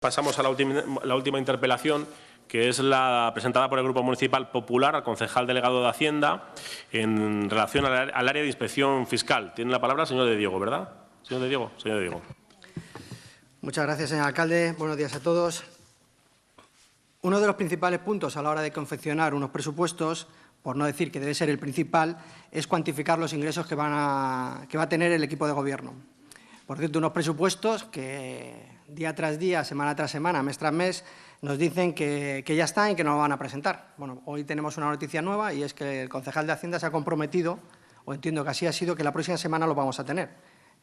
Pasamos a la última interpelación, que es la presentada por el Grupo Municipal Popular al concejal delegado de Hacienda en relación al área de inspección fiscal. Tiene la palabra el señor de Diego, ¿verdad? Señor de Diego. Señor de Diego. Muchas gracias, señor alcalde. Buenos días a todos. Uno de los principales puntos a la hora de confeccionar unos presupuestos, por no decir que debe ser el principal, es cuantificar los ingresos que va a tener el equipo de gobierno. Por cierto, unos presupuestos que día tras día, semana tras semana, mes tras mes, nos dicen que ya están y que nos van a presentar. Bueno, hoy tenemos una noticia nueva y es que el concejal de Hacienda se ha comprometido, o entiendo que así ha sido, que la próxima semana lo vamos a tener,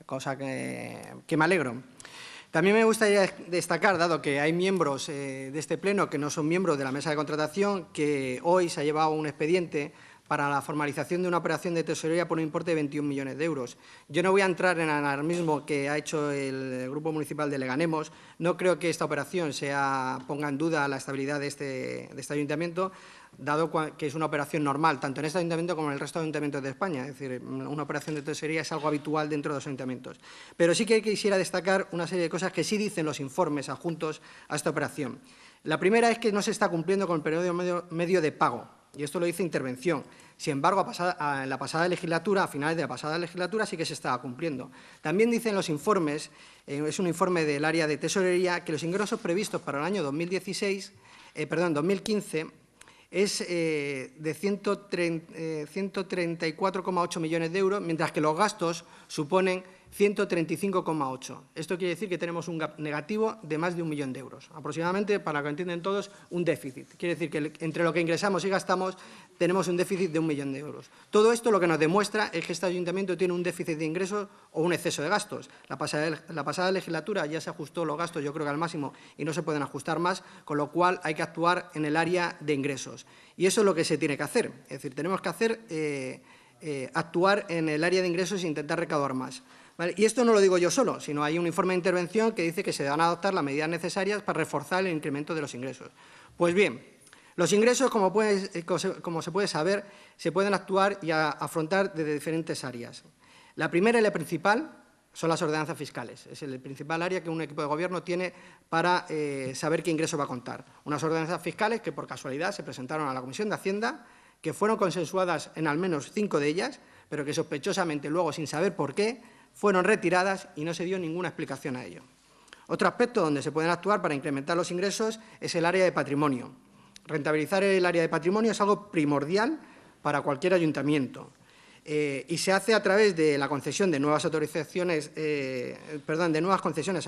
cosa que me alegro. También me gustaría destacar, dado que hay miembros de este pleno que no son miembros de la mesa de contratación, que hoy se ha llevado un expediente para la formalización de una operación de tesorería por un importe de 21 millones de euros. Yo no voy a entrar en el alarmismo que ha hecho el Grupo Municipal de Leganemos. No creo que esta operación ponga en duda la estabilidad de este ayuntamiento, dado que es una operación normal, tanto en este ayuntamiento como en el resto de ayuntamientos de España. Es decir, una operación de tesorería es algo habitual dentro de los ayuntamientos. Pero sí que quisiera destacar una serie de cosas que sí dicen los informes adjuntos a esta operación. La primera es que no se está cumpliendo con el periodo medio de pago. Y esto lo dice Intervención. Sin embargo, en la pasada legislatura, a finales de la pasada legislatura, sí que se estaba cumpliendo. También dicen los informes, es un informe del área de tesorería, que los ingresos previstos para el año 2015 es de 134,8 millones de euros, mientras que los gastos suponen 135,8. Esto quiere decir que tenemos un gap negativo de más de 1 millón de euros. Aproximadamente, para que lo entiendan todos, un déficit. Quiere decir que entre lo que ingresamos y gastamos tenemos un déficit de 1 millón de euros. Todo esto lo que nos demuestra es que este ayuntamiento tiene un déficit de ingresos o un exceso de gastos. La pasada legislatura ya se ajustó los gastos, yo creo que al máximo, y no se pueden ajustar más, con lo cual hay que actuar en el área de ingresos. Y eso es lo que se tiene que hacer. Es decir, tenemos que actuar en el área de ingresos e intentar recaudar más. ¿Vale? Y esto no lo digo yo solo, sino hay un informe de intervención que dice que se van a adoptar las medidas necesarias para reforzar el incremento de los ingresos. Pues bien, los ingresos, como se puede saber, se pueden actuar y afrontar desde diferentes áreas. La primera y la principal son las ordenanzas fiscales. Es el principal área que un equipo de gobierno tiene para saber qué ingreso va a contar. Unas ordenanzas fiscales que, por casualidad, se presentaron a la Comisión de Hacienda, que fueron consensuadas en al menos 5 de ellas, pero que sospechosamente luego, sin saber por qué, fueron retiradas y no se dio ninguna explicación a ello. Otro aspecto donde se pueden actuar para incrementar los ingresos es el área de patrimonio. Rentabilizar el área de patrimonio es algo primordial para cualquier ayuntamiento y se hace a través de la concesión de nuevas concesiones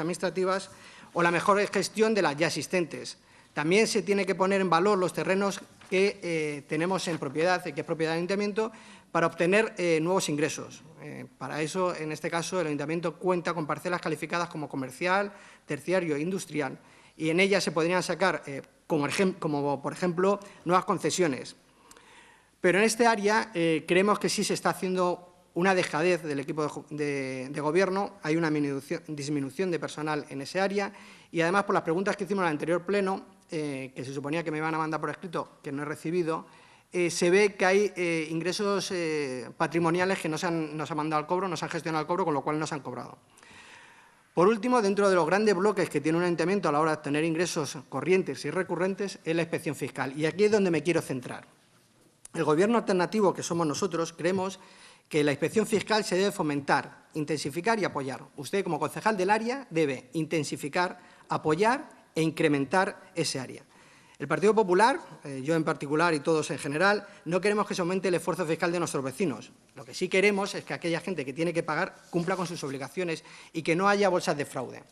administrativas o la mejor gestión de las ya existentes. También se tiene que poner en valor los terrenos que tenemos en propiedad, que es propiedad del ayuntamiento, para obtener nuevos ingresos. Para eso, en este caso, el ayuntamiento cuenta con parcelas calificadas como comercial, terciario e industrial, y en ellas se podrían sacar, como por ejemplo, nuevas concesiones. Pero en este área creemos que sí se está haciendo una dejadez del equipo de gobierno, hay una disminución de personal en ese área y, además, por las preguntas que hicimos en el anterior pleno, que se suponía que me iban a mandar por escrito, que no he recibido, se ve que hay ingresos patrimoniales que no se han mandado al cobro, no se han gestionado al cobro, con lo cual no se han cobrado. Por último, dentro de los grandes bloques que tiene un ayuntamiento a la hora de obtener ingresos corrientes y recurrentes, es la inspección fiscal. Y aquí es donde me quiero centrar. El Gobierno alternativo, que somos nosotros, creemos que la inspección fiscal se debe fomentar, intensificar y apoyar. Usted, como concejal del área, debe intensificar, apoyar e incrementar ese área. El Partido Popular, yo en particular y todos en general, no queremos que se aumente el esfuerzo fiscal de nuestros vecinos. Lo que sí queremos es que aquella gente que tiene que pagar cumpla con sus obligaciones y que no haya bolsas de fraude.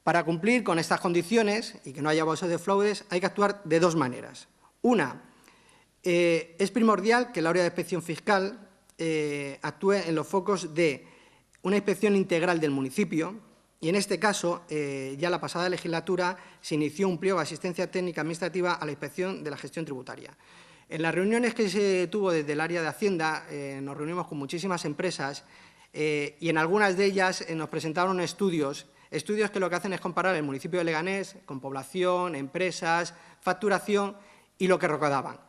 Para cumplir con estas condiciones y que no haya bolsas de fraudes, hay que actuar de dos maneras. Una, es primordial que el área de inspección fiscal actúe en los focos de una inspección integral del municipio. Y en este caso, ya la pasada legislatura se inició un pliego de asistencia técnica administrativa a la inspección de la gestión tributaria. En las reuniones que se tuvo desde el área de Hacienda, nos reunimos con muchísimas empresas y en algunas de ellas nos presentaron estudios que lo que hacen es comparar el municipio de Leganés con población, empresas, facturación y lo que recaudaban.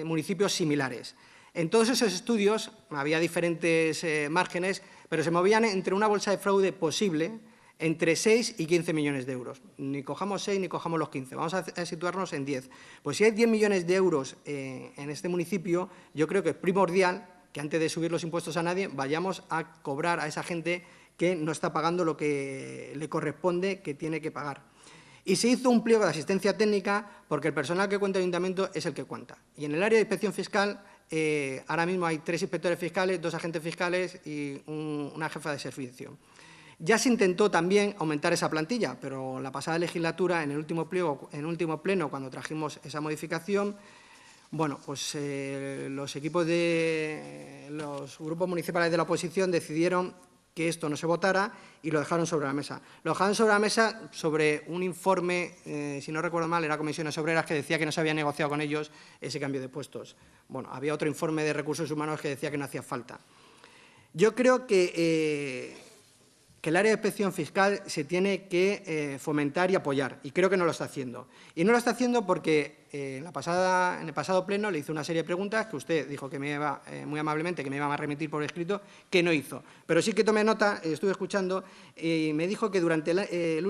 Municipios similares. En todos esos estudios había diferentes márgenes, pero se movían entre una bolsa de fraude posible entre 6 y 15 millones de euros. Ni cojamos 6 ni cojamos los 15, vamos a situarnos en 10. Pues si hay 10 millones de euros en este municipio, yo creo que es primordial que antes de subir los impuestos a nadie vayamos a cobrar a esa gente que no está pagando lo que le corresponde, que tiene que pagar. Y se hizo un pliego de asistencia técnica porque el personal que cuenta el ayuntamiento es el que cuenta. Y en el área de inspección fiscal, ahora mismo hay 3 inspectores fiscales, 2 agentes fiscales y una jefa de servicio. Ya se intentó también aumentar esa plantilla, pero la pasada legislatura, en el último pleno, cuando trajimos esa modificación, bueno, pues los equipos de los grupos municipales de la oposición decidieron que esto no se votara y lo dejaron sobre la mesa. Lo dejaron sobre la mesa sobre un informe, si no recuerdo mal, era Comisiones Obreras, que decía que no se había negociado con ellos ese cambio de puestos. Bueno, había otro informe de Recursos Humanos que decía que no hacía falta. Yo creo que el área de inspección fiscal se tiene que fomentar y apoyar, y creo que no lo está haciendo. Y no lo está haciendo porque en el pasado pleno le hice una serie de preguntas que usted dijo que me iba, muy amablemente, que me iba a remitir por escrito, que no hizo. Pero sí que tomé nota, estuve escuchando, y me dijo que durante el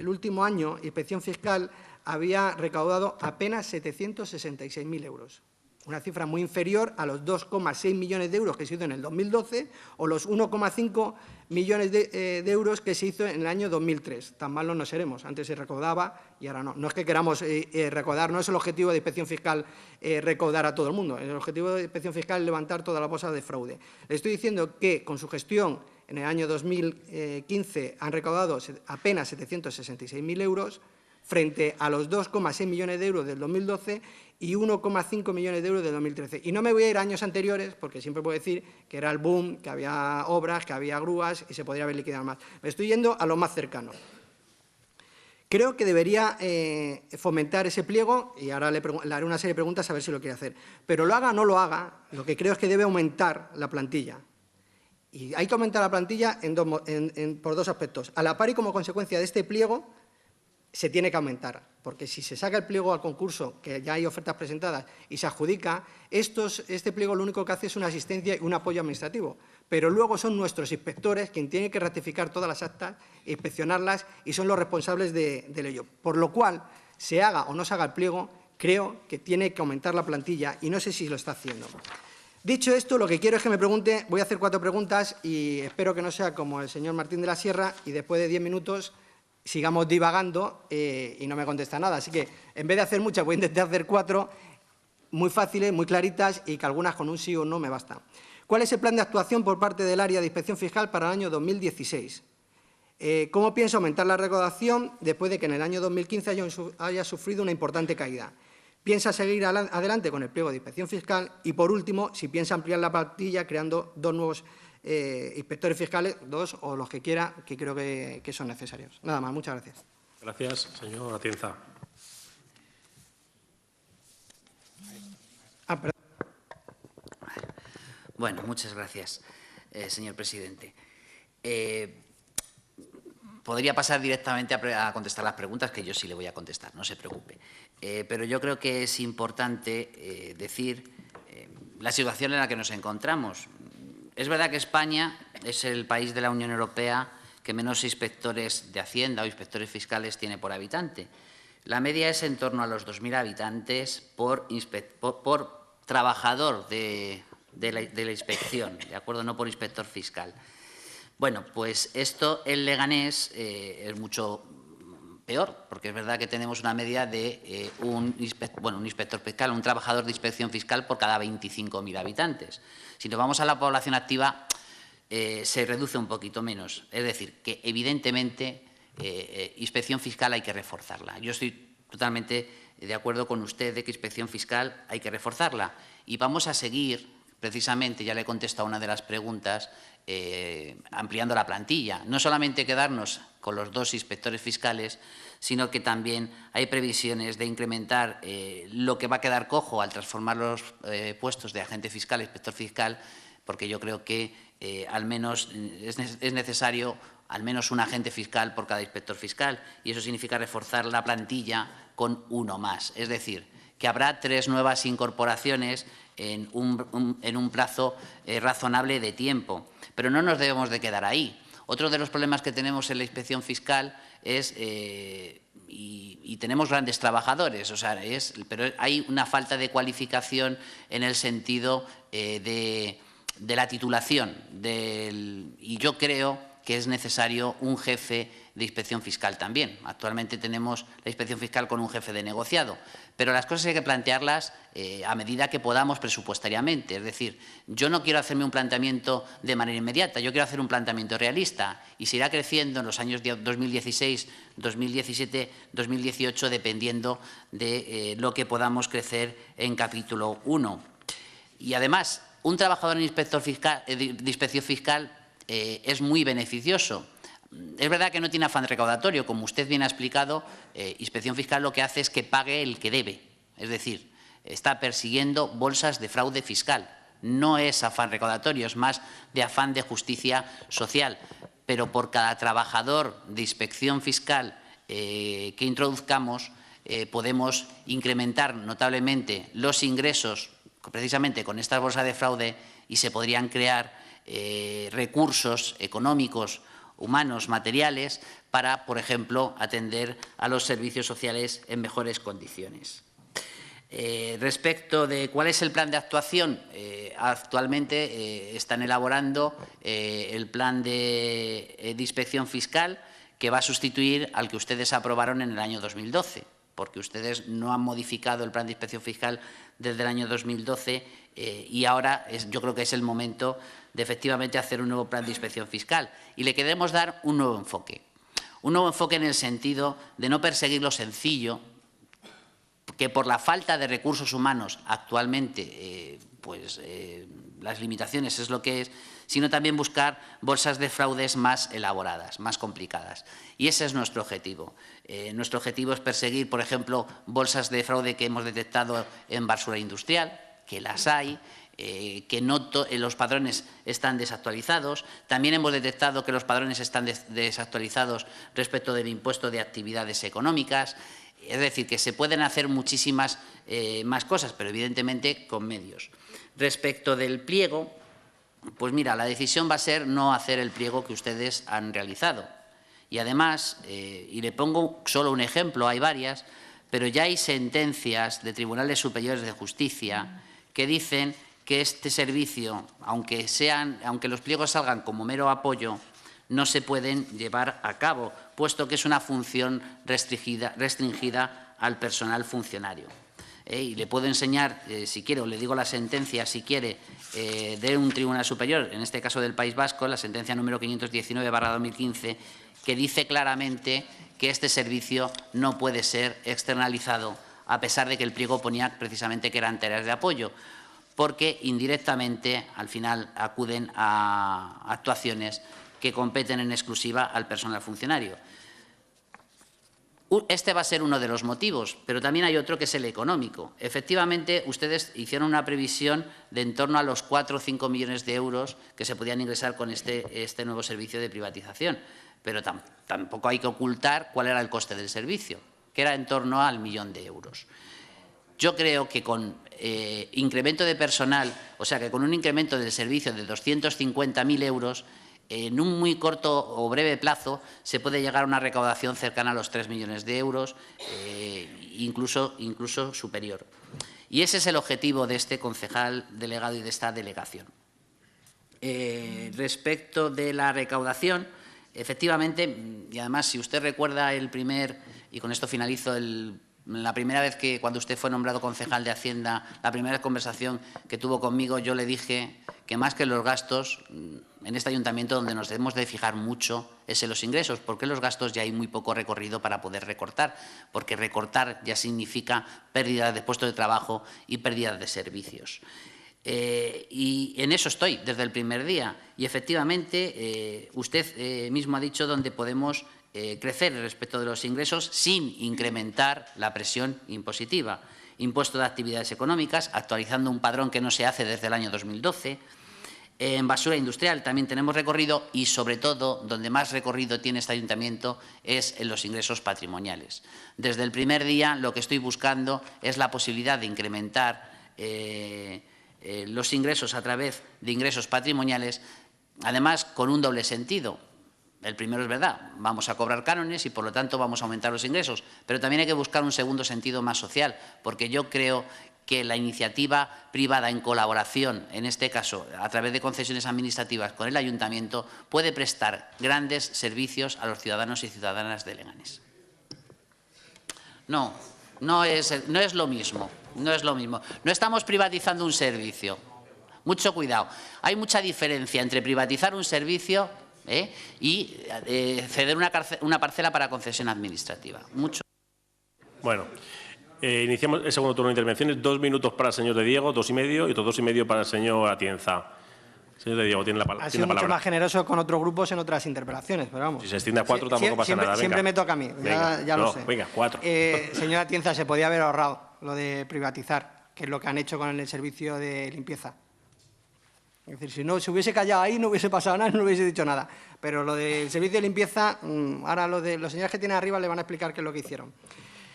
último año Inspección Fiscal había recaudado apenas 766.000 euros. Una cifra muy inferior a los 2,6 millones de euros que se hizo en el 2012 o los 1,5 millones de euros que se hizo en el año 2003. Tan malos no seremos. Antes se recaudaba y ahora no. No es que queramos recaudar, no es el objetivo de Inspección Fiscal recaudar a todo el mundo. El objetivo de Inspección Fiscal es levantar toda la bolsa de fraude. Le estoy diciendo que con su gestión en el año 2015 han recaudado apenas 766.000 euros frente a los 2,6 millones de euros del 2012 y 1,5 millones de euros del 2013. Y no me voy a ir a años anteriores, porque siempre puedo decir que era el boom, que había obras, que había grúas y se podría haber liquidado más. Me estoy yendo a lo más cercano. Creo que debería fomentar ese pliego, y ahora le haré una serie de preguntas a ver si lo quiere hacer. Pero lo haga o no lo haga, lo que creo es que debe aumentar la plantilla. Y hay que aumentar la plantilla por 2 aspectos. A la par y como consecuencia de este pliego, se tiene que aumentar, porque si se saca el pliego al concurso, que ya hay ofertas presentadas, y se adjudica, este pliego lo único que hace es una asistencia y un apoyo administrativo, pero luego son nuestros inspectores quienes tienen que ratificar todas las actas, inspeccionarlas y son los responsables de ello. Por lo cual, se haga o no se haga el pliego, creo que tiene que aumentar la plantilla y no sé si lo está haciendo. Dicho esto, lo que quiero es que me pregunte, voy a hacer 4 preguntas y espero que no sea como el señor Martín de la Sierra y después de 10 minutos sigamos divagando y no me contesta nada. Así que, en vez de hacer muchas, voy a intentar hacer 4 muy fáciles, muy claritas y que algunas con un sí o no me bastan. ¿Cuál es el plan de actuación por parte del área de inspección fiscal para el año 2016? ¿Cómo piensa aumentar la recaudación después de que en el año 2015 haya sufrido una importante caída? ¿Piensa seguir adelante con el pliego de inspección fiscal? Y, por último, si piensa ampliar la plantilla creando 2 nuevos inspectores fiscales, 2 o los que quiera, que creo que son necesarios. Nada más, muchas gracias. Gracias, señor Atienza. Bueno, muchas gracias, señor presidente. Podría pasar directamente a contestar las preguntas, que yo sí le voy a contestar, no se preocupe. Pero yo creo que es importante decir la situación en la que nos encontramos. Es verdad que España es el país de la Unión Europea que menos inspectores de Hacienda o inspectores fiscales tiene por habitante. La media es en torno a los 2.000 habitantes por trabajador de la inspección, ¿de acuerdo? No por inspector fiscal. Bueno, pues esto en Leganés es mucho peor, porque es verdad que tenemos una media de un inspector fiscal, un trabajador de inspección fiscal por cada 25.000 habitantes. Si nos vamos a la población activa, se reduce un poquito menos. Es decir, que evidentemente inspección fiscal hay que reforzarla. Yo estoy totalmente de acuerdo con usted de que inspección fiscal hay que reforzarla. Y vamos a seguir, precisamente, ya le he contestado a una de las preguntas, ampliando la plantilla. No solamente quedarnos con los 2 inspectores fiscales, sino que también hay previsiones de incrementar lo que va a quedar cojo al transformar los puestos de agente fiscal e inspector fiscal, porque yo creo que al menos es necesario al menos un agente fiscal por cada inspector fiscal, y eso significa reforzar la plantilla con 1 más. Es decir, que habrá 3 nuevas incorporaciones en un plazo razonable de tiempo. Pero no nos debemos de quedar ahí. Otro de los problemas que tenemos en la inspección fiscal es, y tenemos grandes trabajadores, o sea, pero hay una falta de cualificación en el sentido de la titulación. Y yo creo que es necesario un jefe de inspección fiscal también. Actualmente tenemos la inspección fiscal con un jefe de negociado, pero las cosas hay que plantearlas a medida que podamos presupuestariamente. Es decir, yo no quiero hacerme un planteamiento de manera inmediata, yo quiero hacer un planteamiento realista y se irá creciendo en los años 2016, 2017, 2018, dependiendo de lo que podamos crecer en capítulo 1. Y además, un trabajador de inspección fiscal es muy beneficioso. Es verdad que no tiene afán recaudatorio, como usted bien ha explicado, inspección fiscal lo que hace es que pague el que debe, es decir, está persiguiendo bolsas de fraude fiscal. No es afán recaudatorio, es más de afán de justicia social, pero por cada trabajador de inspección fiscal que introduzcamos podemos incrementar notablemente los ingresos precisamente con estas bolsas de fraude y se podrían crear recursos económicos, humanos, materiales, para, por ejemplo, atender a los servicios sociales en mejores condiciones. Respecto de cuál es el plan de actuación, actualmente están elaborando el plan de inspección fiscal que va a sustituir al que ustedes aprobaron en el año 2012, porque ustedes no han modificado el plan de inspección fiscal desde el año 2012 y ahora yo creo que es el momento de efectivamente hacer un nuevo plan de inspección fiscal y le queremos dar un nuevo enfoque. Un nuevo enfoque en el sentido de no perseguir lo sencillo, que por la falta de recursos humanos actualmente, las limitaciones es lo que es, sino también buscar bolsas de fraudes más elaboradas, más complicadas. Y ese es nuestro objetivo. Nuestro objetivo es perseguir, por ejemplo, bolsas de fraude que hemos detectado en basura industrial, que las hay, que los padrones están desactualizados. También hemos detectado que los padrones están desactualizados respecto del impuesto de actividades económicas. Es decir, que se pueden hacer muchísimas más cosas, pero evidentemente con medios. Respecto del pliego, pues mira, la decisión va a ser no hacer el pliego que ustedes han realizado. Y además, y le pongo solo un ejemplo, hay varias, pero ya hay sentencias de tribunales superiores de justicia que dicen que este servicio, aunque los pliegos salgan como mero apoyo, no se pueden llevar a cabo, puesto que es una función restringida al personal funcionario. Y le puedo enseñar, si quiere, o le digo la sentencia, si quiere, de un tribunal superior, en este caso del País Vasco, la sentencia número 519/2015, que dice claramente que este servicio no puede ser externalizado, a pesar de que el pliego ponía precisamente que eran tareas de apoyo, porque indirectamente, al final, acuden a actuaciones que competen en exclusiva al personal funcionario. Este va a ser uno de los motivos, pero también hay otro que es el económico. Efectivamente, ustedes hicieron una previsión de en torno a los 4 o 5 millones de euros que se podían ingresar con este nuevo servicio de privatización, pero tampoco hay que ocultar cuál era el coste del servicio, que era en torno al 1 millón de euros. Yo creo que con incremento de personal, o sea que con un incremento del servicio de 250.000 euros, en un muy corto o breve plazo se puede llegar a una recaudación cercana a los 3 millones de euros, incluso superior. Y ese es el objetivo de este concejal delegado y de esta delegación. Respecto de la recaudación, efectivamente, y además si usted recuerda y con esto finalizo, la primera vez cuando usted fue nombrado concejal de Hacienda, la primera conversación que tuvo conmigo, yo le dije que más que los gastos, en este ayuntamiento donde nos debemos de fijar mucho es en los ingresos, porque los gastos ya hay muy poco recorrido para poder recortar, porque recortar ya significa pérdida de puestos de trabajo y pérdida de servicios. Y en eso estoy desde el primer día. Y efectivamente, usted mismo ha dicho dónde podemos crecer respecto de los ingresos sin incrementar la presión impositiva. Impuesto de actividades económicas, actualizando un padrón que no se hace desde el año 2012. En basura industrial también tenemos recorrido y, sobre todo, donde más recorrido tiene este ayuntamiento es en los ingresos patrimoniales. Desde el primer día lo que estoy buscando es la posibilidad de incrementar los ingresos a través de ingresos patrimoniales, además con un doble sentido. El primero es verdad, vamos a cobrar cánones y, por lo tanto, vamos a aumentar los ingresos. Pero también hay que buscar un segundo sentido más social, porque yo creo que la iniciativa privada en colaboración, en este caso a través de concesiones administrativas con el Ayuntamiento, puede prestar grandes servicios a los ciudadanos y ciudadanas de Leganés. No es lo mismo, no es lo mismo. No estamos privatizando un servicio. Mucho cuidado. Hay mucha diferencia entre privatizar un servicio y ceder una parcela para concesión administrativa. Bueno, iniciamos el segundo turno de intervenciones. 2 minutos para el señor de Diego, 2 y medio, y otros 2 y medio para el señor Atienza. Señor de Diego, tiene la palabra. Ha sido mucho más generoso con otros grupos en otras interpelaciones, pero vamos. Si se extiende a 4 tampoco pasa nada. Venga. Siempre me toca a mí, ya lo sé. Venga, 4. Señora Atienza, se podía haber ahorrado lo de privatizar, que es lo que han hecho con el servicio de limpieza. Es decir, si no se hubiese callado ahí, no hubiese pasado nada, no hubiese dicho nada. Pero lo del servicio de limpieza, ahora los señores que tienen arriba le van a explicar qué es lo que hicieron.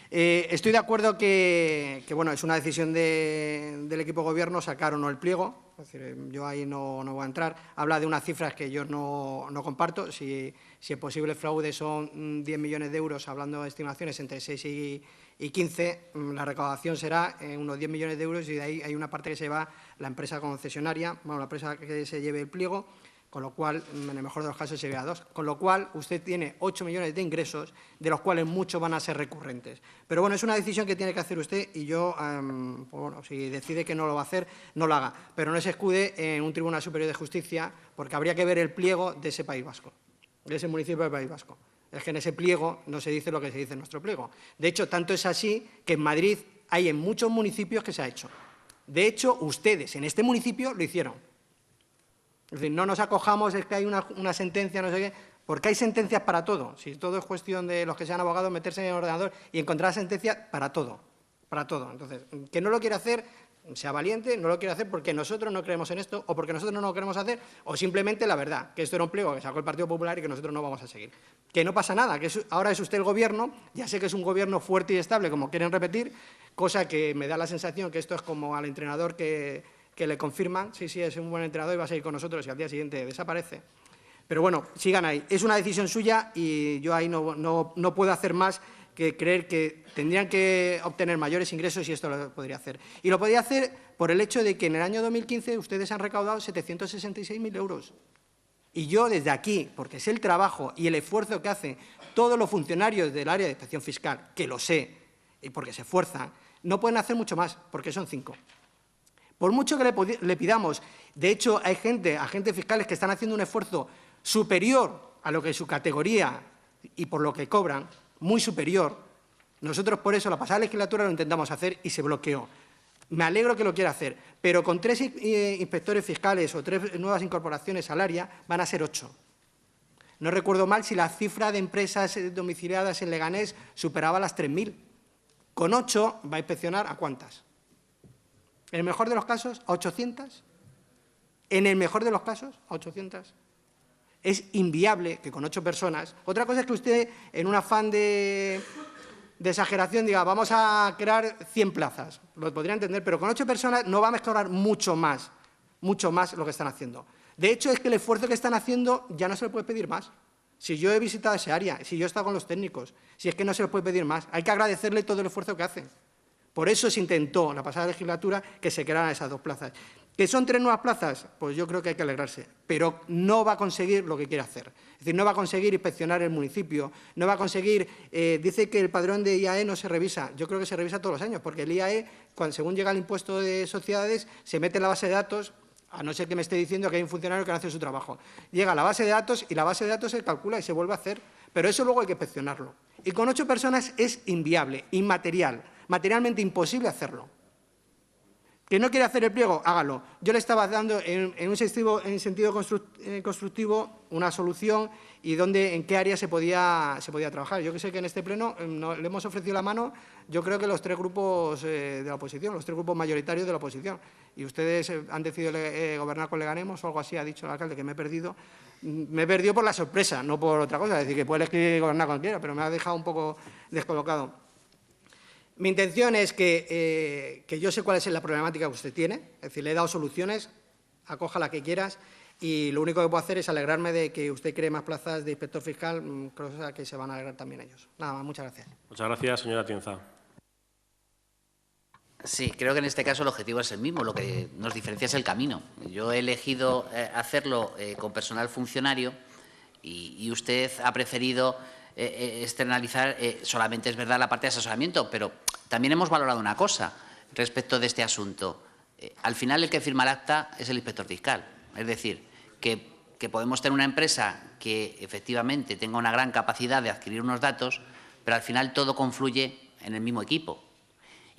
Estoy de acuerdo que bueno, es una decisión del equipo de gobierno sacar o no el pliego. Es decir, yo ahí no voy a entrar. Habla de unas cifras que yo no comparto. Si el posible fraude son 10 millones de euros, hablando de estimaciones entre 6 y 15, la recaudación será unos 10 millones de euros y de ahí hay una parte que se va la empresa concesionaria, bueno, la empresa que se lleve el pliego, con lo cual, en el mejor de los casos, se vea 2. Con lo cual, usted tiene 8 millones de ingresos, de los cuales muchos van a ser recurrentes. Pero bueno, es una decisión que tiene que hacer usted y yo, pues bueno, si decide que no lo va a hacer, no lo haga. Pero no se escude en un Tribunal Superior de Justicia, porque habría que ver el pliego de ese País Vasco, de ese municipio del País Vasco. Es que en ese pliego no se dice lo que se dice en nuestro pliego. De hecho, tanto es así que en Madrid hay en muchos municipios que se ha hecho. De hecho, ustedes en este municipio lo hicieron. Es decir, no nos acojamos, es que hay una sentencia, no sé qué, porque hay sentencias para todo. Si todo es cuestión de los que sean abogados, meterse en el ordenador y encontrar sentencias para todo. Para todo. Entonces, que no lo quiere hacer, sea valiente, no lo quiere hacer porque nosotros no creemos en esto o porque nosotros no lo queremos hacer o simplemente la verdad, que esto era un pliego que sacó el Partido Popular y que nosotros no vamos a seguir. Que no pasa nada, que ahora es usted el gobierno, ya sé que es un gobierno fuerte y estable, como quieren repetir, cosa que me da la sensación que esto es como al entrenador que le confirman, sí, es un buen entrenador y va a seguir con nosotros y al día siguiente desaparece. Pero bueno, sigan ahí. Es una decisión suya y yo ahí no puedo hacer más que creer que tendrían que obtener mayores ingresos y esto lo podría hacer. Y lo podría hacer por el hecho de que en el año 2015 ustedes han recaudado 766.000 euros. Y yo desde aquí, porque sé el trabajo y el esfuerzo que hacen todos los funcionarios del área de inspección fiscal, que lo sé, y porque se esfuerzan, no pueden hacer mucho más, porque son 5. Por mucho que le pidamos, de hecho hay agentes fiscales que están haciendo un esfuerzo superior a lo que es su categoría y por lo que cobran, muy superior. Nosotros por eso la pasada legislatura lo intentamos hacer y se bloqueó. Me alegro que lo quiera hacer, pero con 3 inspectores fiscales o 3 nuevas incorporaciones al área van a ser 8. No recuerdo mal si la cifra de empresas domiciliadas en Leganés superaba las 3.000. Con 8 va a inspeccionar ¿a cuántas? En el mejor de los casos, a 800. En el mejor de los casos, a 800. Es inviable que con 8 personas... Otra cosa es que usted, en un afán de exageración, diga, vamos a crear 100 plazas. Lo podría entender, pero con 8 personas no va a mejorar mucho más lo que están haciendo. De hecho, es que el esfuerzo que están haciendo ya no se le puede pedir más. Si yo he visitado ese área, si yo he estado con los técnicos, si es que no se les puede pedir más, hay que agradecerle todo el esfuerzo que hacen. Por eso se intentó en la pasada legislatura que se crearan esas 2 plazas. ¿Que son 3 nuevas plazas? Pues yo creo que hay que alegrarse, pero no va a conseguir lo que quiere hacer. Es decir, no va a conseguir inspeccionar el municipio, no va a conseguir... dice que el padrón de IAE no se revisa. Yo creo que se revisa todos los años, porque el IAE, según llega el impuesto de sociedades, se mete en la base de datos, a no ser que me esté diciendo que hay un funcionario que no hace su trabajo. Llega a la base de datos y la base de datos se calcula y se vuelve a hacer, pero eso luego hay que inspeccionarlo. Y con 8 personas es inviable, inmaterial, materialmente imposible hacerlo. ¿Que no quiere hacer el pliego? Hágalo. Yo le estaba dando en sentido constructivo una solución y en qué área se podía trabajar. Yo que sé que en este pleno le hemos ofrecido la mano, yo creo que los 3 grupos de la oposición, los 3 grupos mayoritarios de la oposición. Y ustedes han decidido gobernar con Leganemos o algo así, ha dicho el alcalde que me he perdido. Me he perdido por la sorpresa, no por otra cosa. Es decir, que puede elegir gobernar cualquiera, pero me ha dejado un poco descolocado. Mi intención es que yo sé cuál es la problemática que usted tiene, es decir, le he dado soluciones, acoja la que quieras. Y lo único que puedo hacer es alegrarme de que usted cree más plazas de inspector fiscal, cosa que se van a alegrar también ellos. Nada más, muchas gracias. Muchas gracias, señora Atienza. Sí, creo que en este caso el objetivo es el mismo, lo que nos diferencia es el camino. Yo he elegido hacerlo con personal funcionario y usted ha preferido externalizar solamente, es verdad, la parte de asesoramiento, pero también hemos valorado una cosa respecto de este asunto. Al final el que firma el acta es el inspector fiscal. Es decir, que podemos tener una empresa que efectivamente tenga una gran capacidad de adquirir unos datos, pero al final todo confluye en el mismo equipo.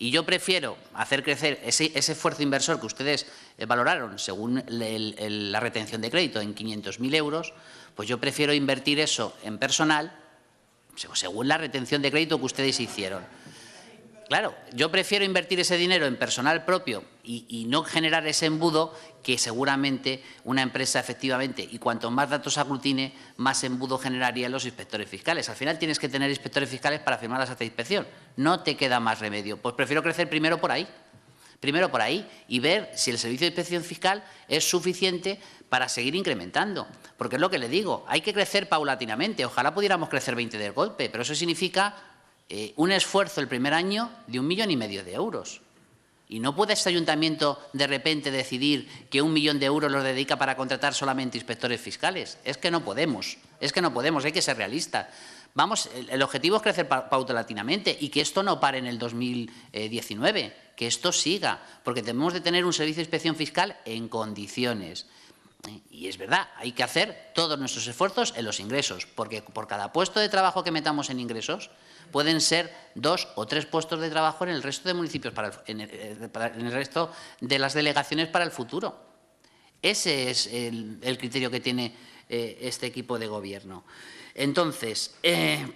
Y yo prefiero hacer crecer ese esfuerzo inversor que ustedes valoraron según la retención de crédito en 500.000 euros, pues yo prefiero invertir eso en personal según la retención de crédito que ustedes hicieron. Claro, yo prefiero invertir ese dinero en personal propio y no generar ese embudo que seguramente una empresa efectivamente, y cuanto más datos aglutine, más embudo generarían los inspectores fiscales. Al final tienes que tener inspectores fiscales para firmar las actas de inspección. No te queda más remedio. Pues prefiero crecer primero por ahí y ver si el servicio de inspección fiscal es suficiente para seguir incrementando. Porque es lo que le digo, hay que crecer paulatinamente. Ojalá pudiéramos crecer 20 del golpe, pero eso significa un esfuerzo el primer año de 1,5 millones de euros. Y no puede este ayuntamiento de repente decidir que 1 millón de euros los dedica para contratar solamente inspectores fiscales. Es que no podemos, hay que ser realistas. Vamos, el objetivo es crecer paulatinamente y que esto no pare en el 2019, que esto siga, porque tenemos de tener un servicio de inspección fiscal en condiciones. Y es verdad, hay que hacer todos nuestros esfuerzos en los ingresos, porque por cada puesto de trabajo que metamos en ingresos, pueden ser 2 o 3 puestos de trabajo en el resto de municipios, en el resto de las delegaciones para el futuro. Ese es el criterio que tiene este equipo de gobierno. Entonces,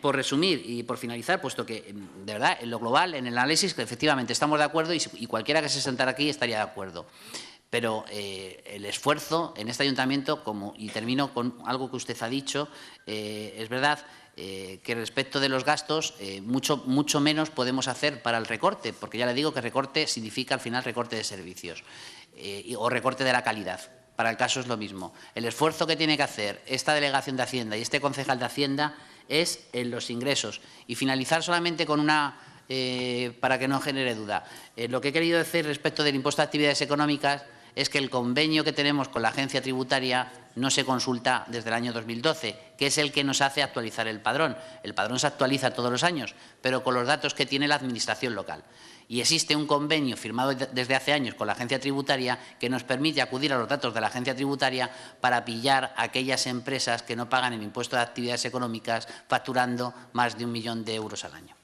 por resumir y por finalizar, puesto que, de verdad, en lo global, en el análisis, que efectivamente estamos de acuerdo y cualquiera que se sentara aquí estaría de acuerdo. Pero el esfuerzo en este ayuntamiento, y termino con algo que usted ha dicho, es verdad que respecto de los gastos, mucho menos podemos hacer para el recorte, porque ya le digo que recorte significa al final recorte de servicios o recorte de la calidad. Para el caso es lo mismo. El esfuerzo que tiene que hacer esta delegación de Hacienda y este concejal de Hacienda es en los ingresos. Y finalizar solamente con una, para que no genere duda. Lo que he querido decir respecto del impuesto de actividades económicas es que el convenio que tenemos con la agencia tributaria no se consulta desde el año 2012, que es el que nos hace actualizar el padrón. El padrón se actualiza todos los años, pero con los datos que tiene la administración local. Y existe un convenio firmado desde hace años con la agencia tributaria que nos permite acudir a los datos de la agencia tributaria para pillar a aquellas empresas que no pagan el impuesto de actividades económicas facturando más de 1 millón de euros al año.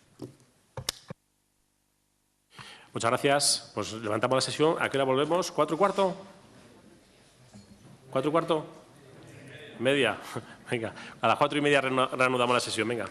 Muchas gracias. Pues levantamos la sesión. ¿A qué hora volvemos? ¿4:15? ¿4:15? ¿Media? Venga, a las 4:30 reanudamos la sesión. Venga.